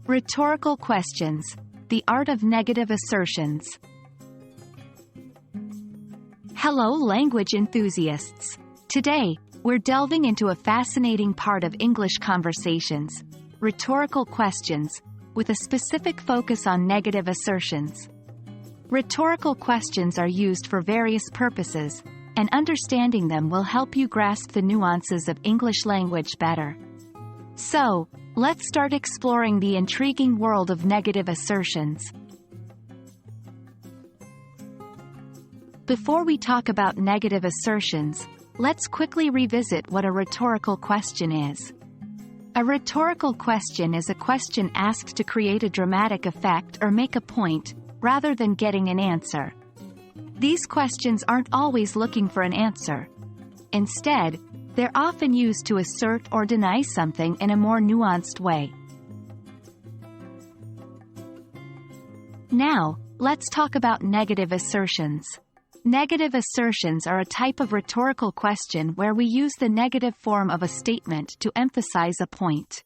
Rhetorical questions. The art of negative assertions. Hello, language enthusiasts. Today, we're delving into a fascinating part of English conversations, rhetorical questions, with a specific focus on negative assertions. Rhetorical questions are used for various purposes, and understanding them will help you grasp the nuances of English language better. So, let's start exploring the intriguing world of negative assertions. Before we talk about negative assertions, let's quickly revisit what a rhetorical question is. A rhetorical question is a question asked to create a dramatic effect or make a point, rather than getting an answer. These questions aren't always looking for an answer. Instead, they're often used to assert or deny something in a more nuanced way. Now, let's talk about negative assertions. Negative assertions are a type of rhetorical question where we use the negative form of a statement to emphasize a point.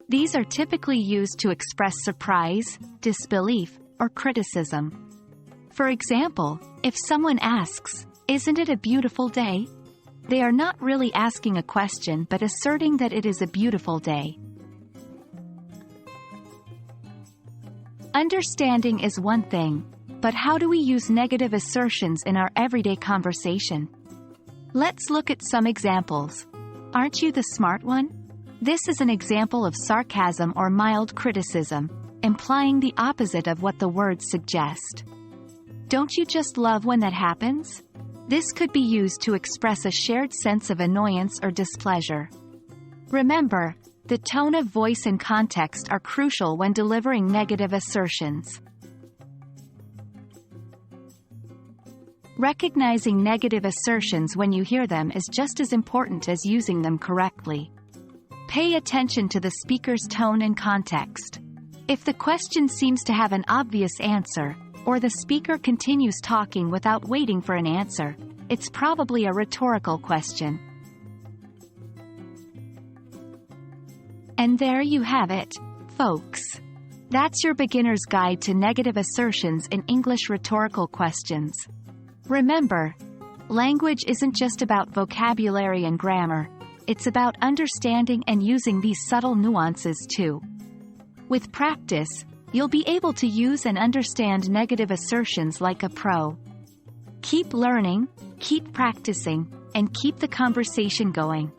These are typically used to express surprise, disbelief, or criticism. For example, if someone asks, "Isn't it a beautiful day?" they are not really asking a question but asserting that it is a beautiful day. Understanding is one thing, but how do we use negative assertions in our everyday conversation? Let's look at some examples. "Aren't you the smart one?" This is an example of sarcasm or mild criticism, implying the opposite of what the words suggest. "Don't you just love when that happens?" This could be used to express a shared sense of annoyance or displeasure. Remember, the tone of voice and context are crucial when delivering negative assertions. Recognizing negative assertions when you hear them is just as important as using them correctly. Pay attention to the speaker's tone and context. If the question seems to have an obvious answer, or the speaker continues talking without waiting for an answer, it's probably a rhetorical question. And there you have it, folks. That's your beginner's guide to negative assertions in English rhetorical questions. Remember, language isn't just about vocabulary and grammar, it's about understanding and using these subtle nuances too. With practice, you'll be able to use and understand negative assertions like a pro. Keep learning, keep practicing, and keep the conversation going.